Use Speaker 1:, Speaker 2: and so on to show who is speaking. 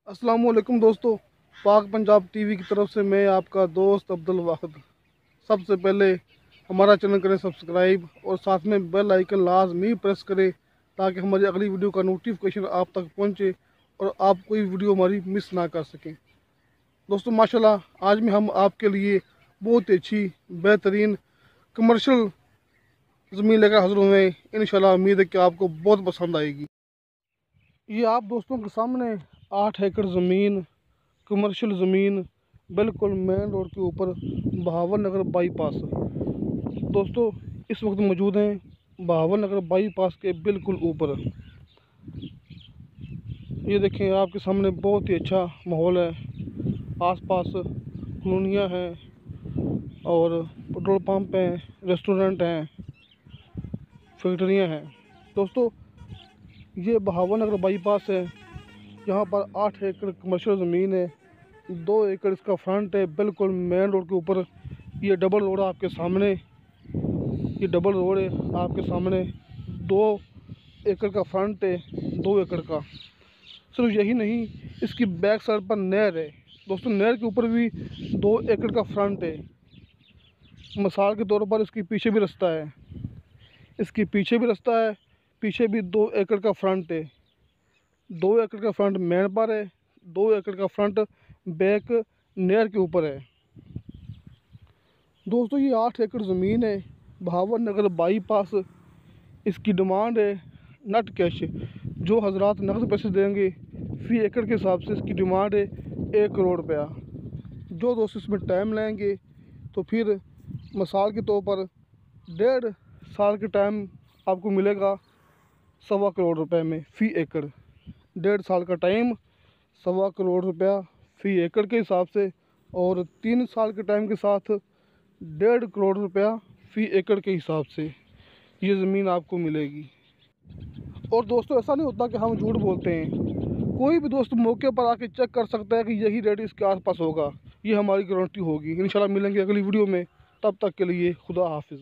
Speaker 1: अस्सलाम वालेकुम दोस्तों। पाक पंजाब टीवी की तरफ से मैं आपका दोस्त अब्दुल वाहिद। सबसे पहले हमारा चैनल करें सब्सक्राइब और साथ में बेल आइकन लाजमी प्रेस करें ताकि हमारी अगली वीडियो का नोटिफिकेशन आप तक पहुंचे और आप कोई वीडियो हमारी मिस ना कर सकें। दोस्तों माशाल्लाह आज में हम आपके लिए बहुत ही अच्छी बेहतरीन कमर्शियल ज़मीन लेकर हाजिर हुए हैं। इंशाल्लाह उम्मीद है कि आपको बहुत पसंद आएगी। ये आप दोस्तों के सामने 8 एकड़ ज़मीन, कमर्शियल ज़मीन, बिल्कुल मेन रोड के ऊपर बहावन नगर बाईपास। दोस्तों इस वक्त मौजूद हैं बहावन नगर बाईपास के बिल्कुल ऊपर। ये देखें आपके सामने बहुत ही अच्छा माहौल है। आसपास कॉलोनियाँ हैं और पेट्रोल पंप हैं, रेस्टोरेंट हैं, फैक्ट्रियाँ हैं। दोस्तों ये बहावन नगर बाईपास है। यहाँ पर 8 एकड़ कमर्शियल ज़मीन है। 2 एकड़ इसका फ्रंट है, बिल्कुल मेन रोड के ऊपर। ये डबल रोड आपके सामने, ये डबल रोड है आपके सामने। 2 एकड़ का फ्रंट है, 2 एकड़ का। सिर्फ यही नहीं, इसकी बैक साइड पर नहर है। दोस्तों नहर के ऊपर भी 2 एकड़ का फ्रंट है। मिसाल के तौर पर इसके पीछे भी रास्ता है, इसके पीछे भी रास्ता है, पीछे भी 2 एकड़ का फ्रंट है। 2 एकड़ का फ्रंट मेन पर है, 2 एकड़ का फ्रंट बैक नहर के ऊपर है। दोस्तों ये 8 एकड़ ज़मीन है बहावन नगर बाईपास। इसकी डिमांड है नट कैश, जो हजरात नकद पैसे देंगे फी एकड़ के हिसाब से इसकी डिमांड है 1 करोड़ रुपया। जो दोस्त इसमें टाइम लेंगे तो फिर मिसाल के तौर पर 1.5 साल के टाइम आपको मिलेगा 1.25 करोड़ रुपए में फ़ी एकड़। 1.5 साल का टाइम, 1.25 करोड़ रुपया फ़ी एकड़ के हिसाब से, और 3 साल के टाइम के साथ 1.5 करोड़ रुपया फ़ी एकड़ के हिसाब से ये ज़मीन आपको मिलेगी। और दोस्तों ऐसा नहीं होता कि हम झूठ बोलते हैं। कोई भी दोस्त मौके पर आके चेक कर सकता है कि यही रेट इसके आसपास होगा। ये हमारी गारंटी होगी। इंशाल्लाह मिलेंगे अगली वीडियो में। तब तक के लिए खुदा हाफिज़।